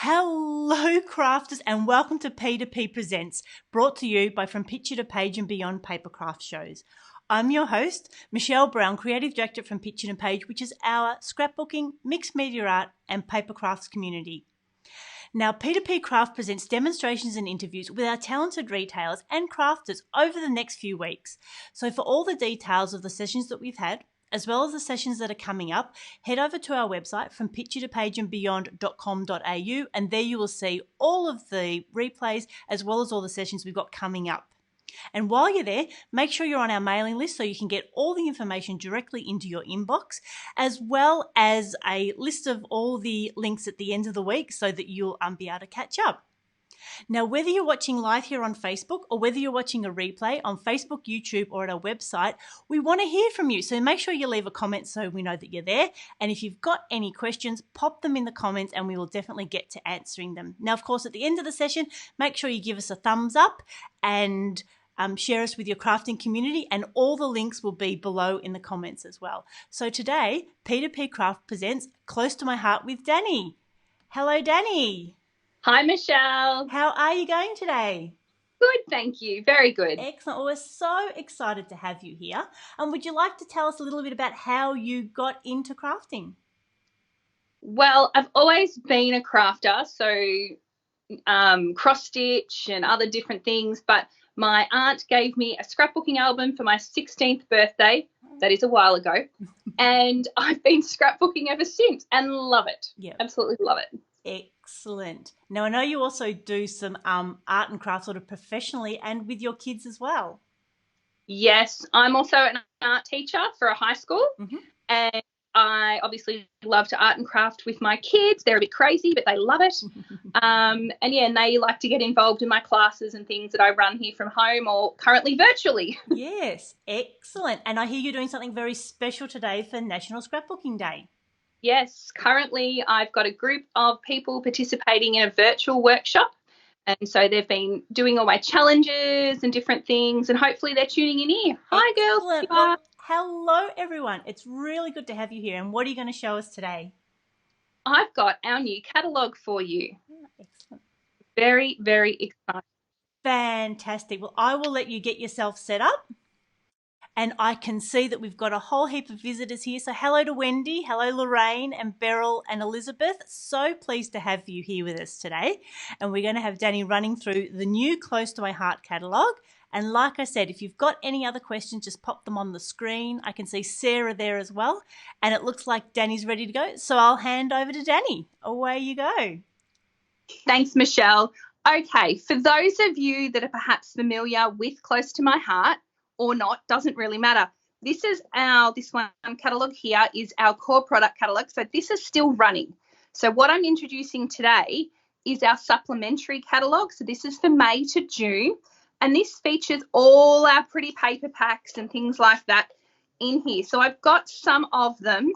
Hello crafters and welcome to P2P Presents, brought to you by From Picture to Page and Beyond Papercraft shows. I'm your host, Michelle Brown, Creative Director from Picture to Page, which is our scrapbooking, mixed media art and papercrafts community. Now, P2P Craft presents demonstrations and interviews with our talented retailers and crafters over the next few weeks. So for all the details of the sessions that we've had, as well as the sessions that are coming up, head over to our website from picturetopageandbeyond.com.au, and there you will see all of the replays as well as all the sessions we've got coming up. And while you're there, make sure you're on our mailing list so you can get all the information directly into your inbox, as well as a list of all the links at the end of the week so that you'll be able to catch up. Now, whether you're watching live here on Facebook or whether you're watching a replay on Facebook, YouTube, or at our website, we want to hear from you. So make sure you leave a comment so we know that you're there. And if you've got any questions, pop them in the comments and we will definitely get to answering them. Now, of course, at the end of the session, make sure you give us a thumbs up and share us with your crafting community, and all the links will be below in the comments as well. So today, P2P Craft presents Close to My Heart with Dannii. Hello, Dannii. Hi, Michelle. How are you going today? Good, thank you. Very good. Excellent. Well, we're so excited to have you here. And would you like to tell us a little bit about how you got into crafting? Well, I've always been a crafter, so cross-stitch and other different things, but my aunt gave me a scrapbooking album for my 16th birthday. That is a while ago. And I've been scrapbooking ever since and love it. Yeah. Absolutely love it. Excellent. Now, I know you also do some art and craft sort of professionally and with your kids as well. Yes, I'm also an art teacher for a high school, and I obviously love to art and craft with my kids. They're a bit crazy, but they love it. And they like to get involved in my classes and things that I run here from home or currently virtually. Yes, excellent. And I hear you're doing something very special today for National Scrapbooking Day. Yes, currently I've got a group of people participating in a virtual workshop, and so they've been doing all my challenges and different things, and hopefully they're tuning in here. Hi, girls. Well, hello, everyone. It's really good to have you here. And what are you going to show us today? I've got our new catalogue for you. Excellent. Very, very exciting. Fantastic. Well, I will let you get yourself set up. And I can see that we've got a whole heap of visitors here. So hello to Wendy, hello Lorraine and Beryl and Elizabeth. So pleased to have you here with us today. And we're going to have Dannii running through the new Close to My Heart catalogue. And like I said, if you've got any other questions, just pop them on the screen. I can see Sarah there as well. And it looks like Dannii's ready to go. So I'll hand over to Dannii. Away you go. Thanks, Michelle. Okay, for those of you that are perhaps familiar with Close to My Heart, or not, doesn't really matter. This one catalogue here is our core product catalogue. So this is still running. So what I'm introducing today is our supplementary catalogue. So this is for May to June. And this features all our pretty paper packs and things like that in here. So I've got some of them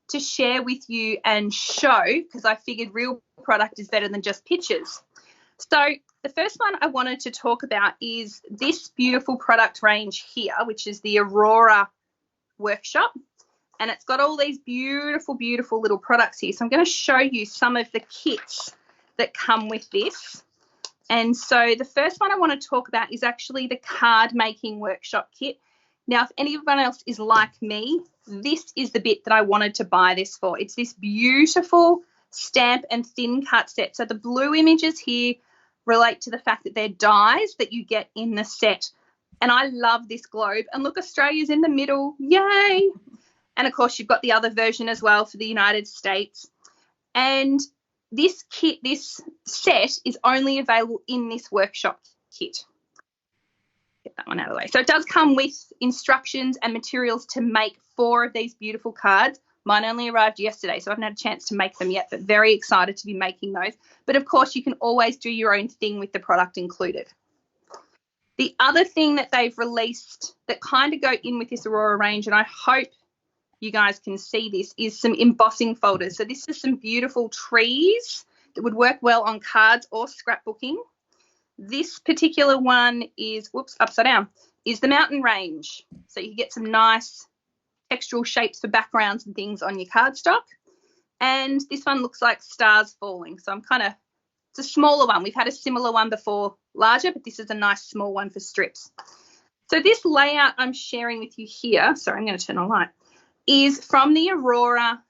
to share with you and show, because I figured real product is better than just pictures. So the first one I wanted to talk about is this beautiful product range here, which is the Aurora Workshop. And it's got all these beautiful, beautiful little products here. So I'm going to show you some of the kits that come with this. And so the first one I want to talk about is actually the card making workshop kit. Now, if anyone else is like me, this is the bit that I wanted to buy this for. It's this beautiful stamp and thin cut set. So the blue images here relate to the fact that they're dies that you get in the set. And I love this globe. And look, Australia's in the middle. Yay. And, of course, you've got the other version as well for the United States. And this kit, this set is only available in this workshop kit. Get that one out of the way. So it does come with instructions and materials to make 4 of these beautiful cards. Mine only arrived yesterday, so I haven't had a chance to make them yet, but very excited to be making those. But, of course, you can always do your own thing with the product included. The other thing that they've released that kind of go in with this Aurora range, and I hope you guys can see this, is some embossing folders. So this is some beautiful trees that would work well on cards or scrapbooking. This particular one is, upside down, is the mountain range. So you get some nice textural shapes for backgrounds and things on your cardstock. And this one looks like stars falling. So it's a smaller one. We've had a similar one before, larger, but this is a nice small one for strips. So this layout I'm sharing with you here, sorry, I'm going to turn on light, is from the Aurora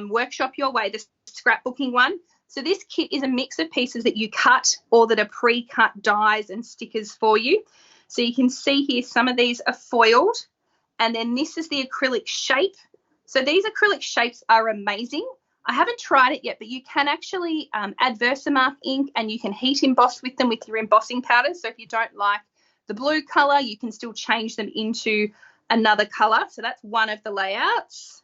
Workshop Your Way, the scrapbooking one. So this kit is a mix of pieces that you cut or that are pre-cut dies and stickers for you. So you can see here some of these are foiled, and then this is the acrylic shape. So these acrylic shapes are amazing. I haven't tried it yet, but you can actually add Versamark ink and you can heat emboss with them with your embossing powders. So if you don't like the blue colour, you can still change them into another colour. So that's one of the layouts.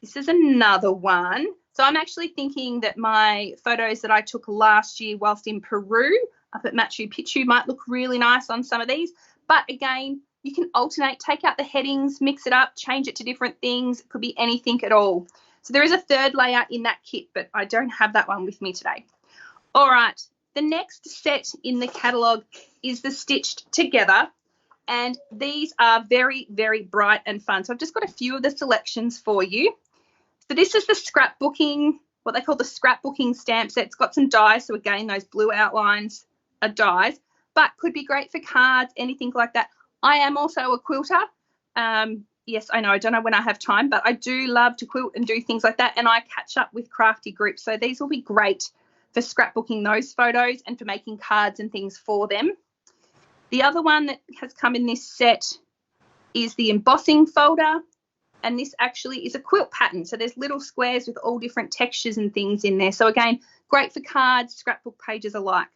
This is another one. So I'm actually thinking that my photos that I took last year whilst in Peru up at Machu Picchu might look really nice on some of these. But again, you can alternate, take out the headings, mix it up, change it to different things. It could be anything at all. So there is a third layout in that kit, but I don't have that one with me today. All right, the next set in the catalogue is the Stitched Together, and these are very, very bright and fun. So I've just got a few of the selections for you. So this is the scrapbooking, what they call the scrapbooking stamp set. It's got some dies, so again, those blue outlines are dies, but could be great for cards, anything like that. I am also a quilter. Yes, I know, I don't know when I have time, but I do love to quilt and do things like that, and I catch up with crafty groups. So these will be great for scrapbooking those photos and for making cards and things for them. The other one that has come in this set is the embossing folder, and this actually is a quilt pattern. So there's little squares with all different textures and things in there. So again, great for cards, scrapbook pages alike.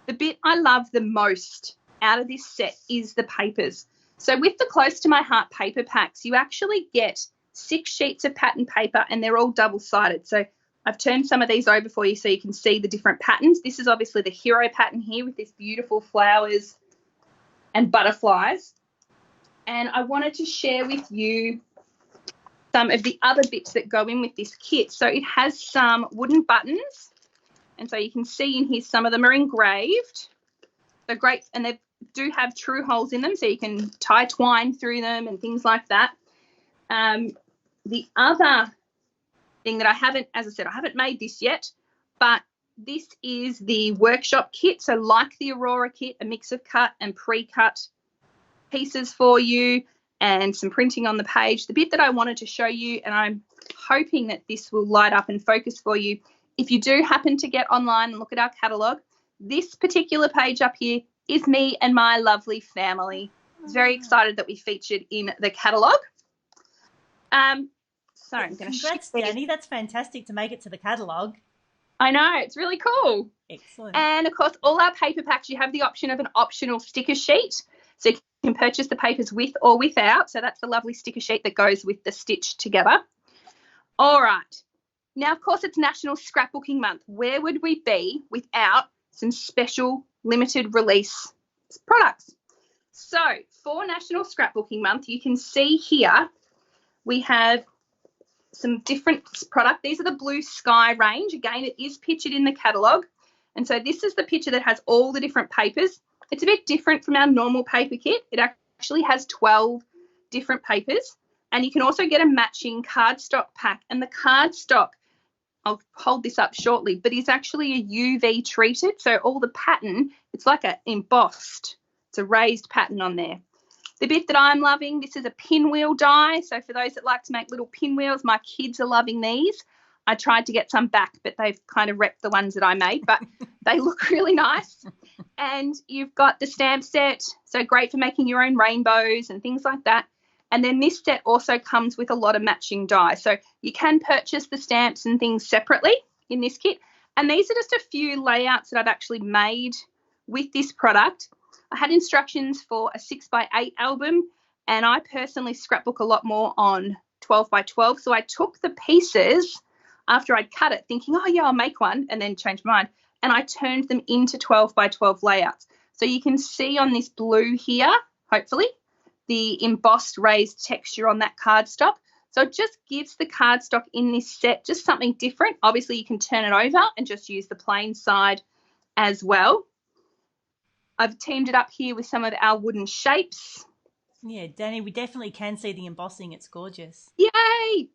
The bit I love the most out of this set is the papers. So with the Close to My Heart paper packs, you actually get 6 sheets of pattern paper, and they're all double-sided. So I've turned some of these over for you so you can see the different patterns. This is obviously the hero pattern here with this beautiful flowers and butterflies. And I wanted to share with you some of the other bits that go in with this kit. So it has some wooden buttons, and so you can see in here some of them are engraved. They're great, and they do have true holes in them, so you can tie twine through them and things like that. The other thing that I haven't, as I said, I haven't made this yet, but this is the workshop kit. So like the Aurora kit, a mix of cut and pre-cut pieces for you and some printing on the page. The bit that I wanted to show you, and I'm hoping that this will light up and focus for you, if you do happen to get online and look at our catalogue, this particular page up here is me and my lovely family. I was very excited that we featured in the catalogue. Sorry, I'm going to Congrats, Dannii. That's fantastic to make it to the catalogue. I know, it's really cool. Excellent. And, of course, all our paper packs, you have the option of an optional sticker sheet. So you can purchase the papers with or without. So that's the lovely sticker sheet that goes with the Stitched Together. All right. Now, of course, it's National Scrapbooking Month. Where would we be without some special limited release products? So for National Scrapbooking Month, you can see here we have some different product. These are the Blue Sky range. Again, it is pictured in the catalogue. And so this is the picture that has all the different papers. It's a bit different from our normal paper kit. It actually has 12 different papers. And you can also get a matching cardstock pack. And the cardstock, I'll hold this up shortly, but it's actually a UV treated. So all the pattern, it's like an embossed. It's a raised pattern on there. The bit that I'm loving, this is a pinwheel die. So for those that like to make little pinwheels, my kids are loving these. I tried to get some back, but they've kind of wrecked the ones that I made, but they look really nice. And you've got the stamp set, so great for making your own rainbows and things like that. And then this set also comes with a lot of matching die. So you can purchase the stamps and things separately in this kit. And these are just a few layouts that I've actually made with this product. I had instructions for a 6x8 album, and I personally scrapbook a lot more on 12x12. So I took the pieces after I'd cut it thinking, oh, yeah, I'll make one, and then changed my mind. And I turned them into 12x12 layouts. So you can see on this blue here, hopefully, the embossed raised texture on that cardstock. So it just gives the cardstock in this set just something different. Obviously, you can turn it over and just use the plain side as well. I've teamed it up here with some of our wooden shapes. Yeah, Dannii, we definitely can see the embossing. It's gorgeous. Yay!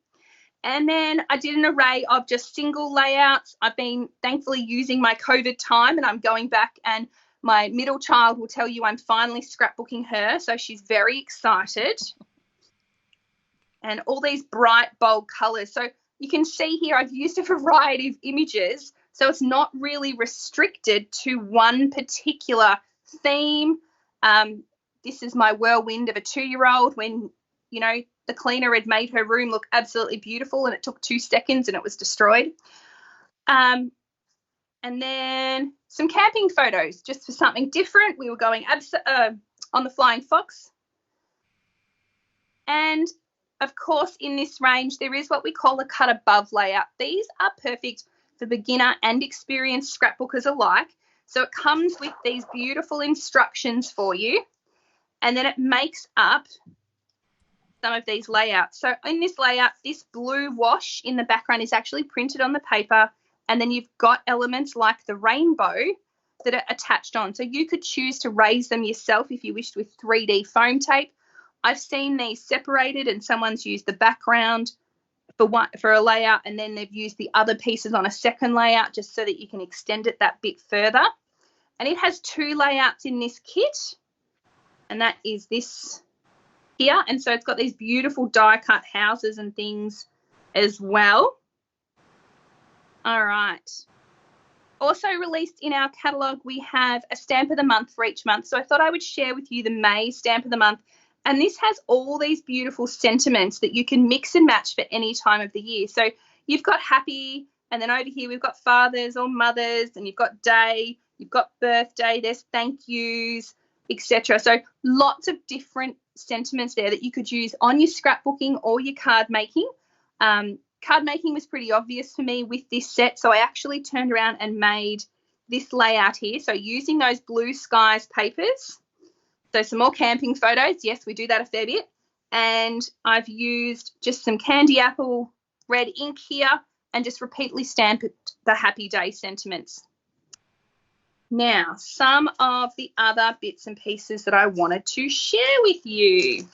And then I did an array of just single layouts. I've been thankfully using my COVID time, and I'm going back, and my middle child will tell you I'm finally scrapbooking her, so she's very excited. And all these bright, bold colours. So you can see here I've used a variety of images, so it's not really restricted to one particular theme. This is my whirlwind of a 2-year-old when, you know, the cleaner had made her room look absolutely beautiful and it took 2 seconds and it was destroyed. And then some camping photos just for something different. We were going on the Flying Fox. And, of course, in this range, there is what we call a cut above layout. These are perfect for beginner and experienced scrapbookers alike. So it comes with these beautiful instructions for you, and then it makes up some of these layouts. So in this layout, this blue wash in the background is actually printed on the paper, and then you've got elements like the rainbow that are attached on. So you could choose to raise them yourself if you wished with 3D foam tape. I've seen these separated, and someone's used the background for a layout, and then they've used the other pieces on a second layout just so that you can extend it that bit further. And it has 2 layouts in this kit, and that is this here. And so it's got these beautiful die cut houses and things as well. All right. Also released in our catalogue, we have a stamp of the month for each month. So I thought I would share with you the May stamp of the month. And this has all these beautiful sentiments that you can mix and match for any time of the year. So you've got happy, and then over here we've got fathers or mothers, and you've got day, you've got birthday, there's thank yous, etc. So lots of different sentiments there that you could use on your scrapbooking or your card making. Card making was pretty obvious for me with this set, so I actually turned around and made this layout here. So using those blue skies papers, so some more camping photos. Yes, we do that a fair bit. And I've used just some candy apple red ink here and just repeatedly stamped the happy day sentiments. Now, some of the other bits and pieces that I wanted to share with you,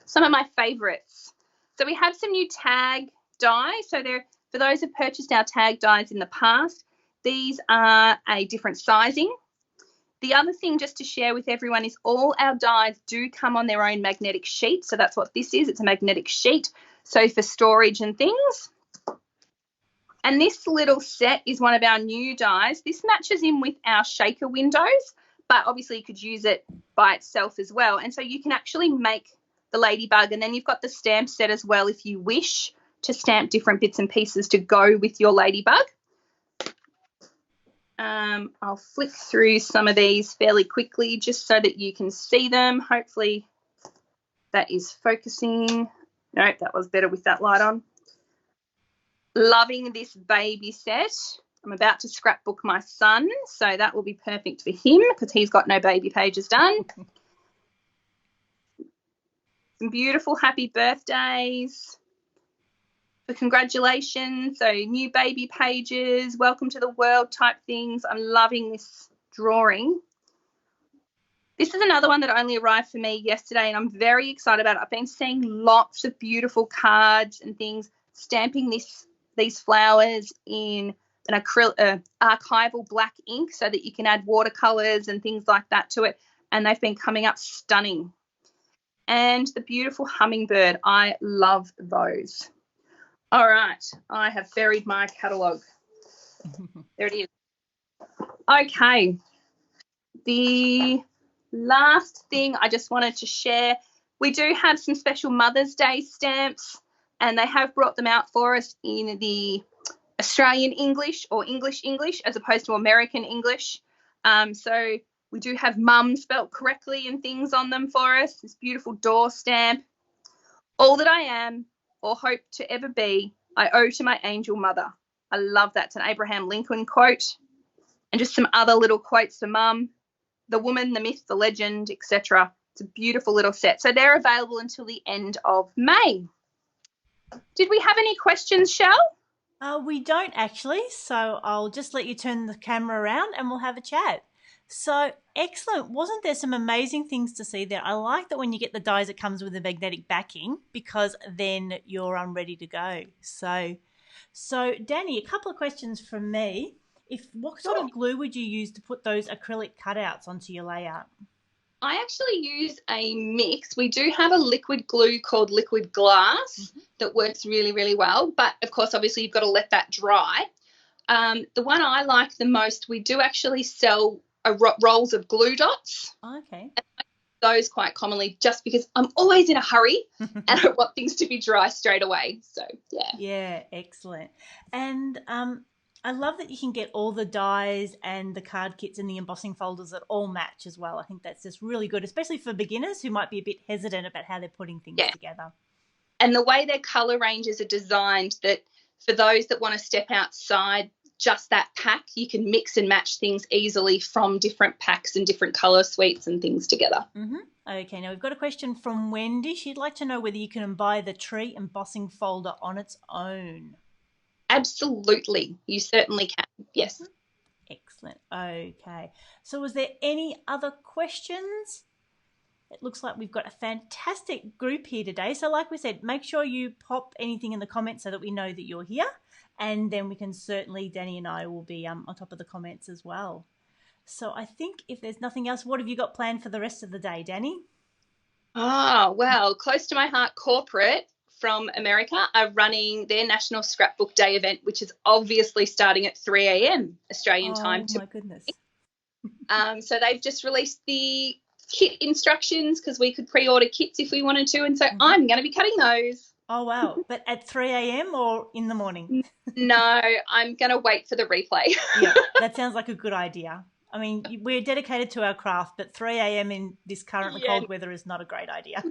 some of my favourites. So we have some new tag die. So for those who've purchased our tag dies in the past, these are a different sizing. The other thing just to share with everyone is all our dies do come on their own magnetic sheet. So that's what this is. It's a magnetic sheet, so for storage and things. And this little set is one of our new dies. This matches in with our shaker windows, but obviously you could use it by itself as well. And so you can actually make the ladybug, and then you've got the stamp set as well if you wish to stamp different bits and pieces to go with your ladybug. I'll flick through some of these fairly quickly just so that you can see them. Hopefully that is focusing. Nope, that was better with that light on. Loving this baby set. I'm about to scrapbook my son, so that will be perfect for him because he's got no baby pages done. Some beautiful happy birthdays. For congratulations, so new baby pages, welcome to the world type things. I'm loving this drawing. This is another one that only arrived for me yesterday, and I'm very excited about it. I've been seeing lots of beautiful cards and things stamping these flowers in an archival black ink so that you can add watercolours and things like that to it, and they've been coming up stunning. And the beautiful hummingbird, I love those. All right, I have buried my catalogue. There it is. Okay, the last thing I just wanted to share, we do have some special Mother's Day stamps, and they have brought them out for us in the Australian English or English as opposed to American English. So we do have mum spelt correctly and things on them for us, this beautiful door stamp. All that I am or hope to ever be, I owe to my angel mother. I love that. It's an Abraham Lincoln quote. And just some other little quotes for mum. The woman, the myth, the legend, etc. It's a beautiful little set. So they're available until the end of May. Did we have any questions, Shell? We don't actually, so I'll just let you turn the camera around and we'll have a chat. So excellent. Wasn't there some amazing things to see there? I like that when you get the dies, it comes with a magnetic backing because then you're ready to go. So Dannii, a couple of questions from me. What sort of glue would you use to put those acrylic cutouts onto your layout? I actually use a mix. We do have a liquid glue called liquid glass that works really, really well. But, of course, obviously you've got to let that dry. The one I like the most, we do actually sell rolls of glue dots. Okay. Those quite commonly just because I'm always in a hurry and I want things to be dry straight away. So, yeah. Yeah, excellent. And I love that you can get all the dies and the card kits and the embossing folders that all match as well. I think that's just really good, especially for beginners who might be a bit hesitant about how they're putting things together. And the way their colour ranges are designed, that for those that want to step outside just that pack, you can mix and match things easily from different packs and different colour suites and things together. Okay, now we've got a question from Wendy. She'd like to know whether you can buy the tree embossing folder on its own. Absolutely, you certainly can, yes. Excellent. Okay, so was there any other questions? It looks like we've got a fantastic group here today. So like we said, make sure you pop anything in the comments so that we know that you're here. And then we can certainly, Dannii and I will be on top of the comments as well. So I think if there's nothing else, what have you got planned for the rest of the day, Dannii? Oh, well, close to my heart, corporate from America are running their National Scrapbook Day event, which is obviously starting at 3 a.m. Australian time. Oh, my goodness. So they've just released the kit instructions because we could pre-order kits if we wanted to. And so I'm going to be cutting those. Oh, wow. But at 3 a.m. or in the morning? No, I'm going to wait for the replay. Yeah, that sounds like a good idea. I mean, we're dedicated to our craft, but 3 a.m. in this currently cold weather is not a great idea.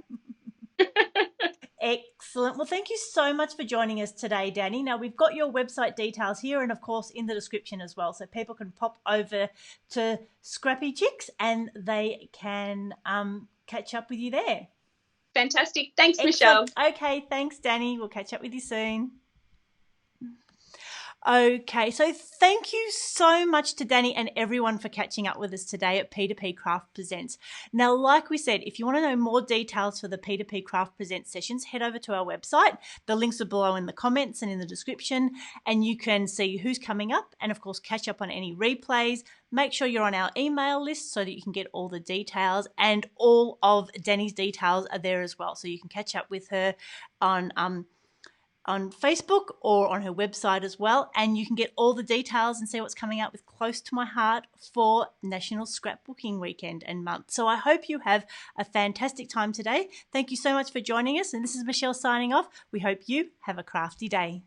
Excellent. Well, thank you so much for joining us today, Dannii. Now, we've got your website details here and, of course, in the description as well, so people can pop over to Scrappy Chicks and they can catch up with you there. Fantastic. Thanks, Excellent. Michelle. Okay, thanks, Dannii. We'll catch up with you soon. Okay, so thank you so much to Dannii and everyone for catching up with us today at P2PCrafts Presents. Now, like we said, if you want to know more details for the P2PCrafts Presents sessions, head over to our website. The links are below in the comments and in the description, and you can see who's coming up and, of course, catch up on any replays. Make sure you're on our email list so that you can get all the details, and all of Dannii's details are there as well, so you can catch up with her on Facebook or on her website as well, and you can get all the details and see what's coming up with Close to My Heart for National Scrapbooking Weekend and Month. So I hope you have a fantastic time today. Thank you so much for joining us, and this is Michelle signing off. We hope you have a crafty day.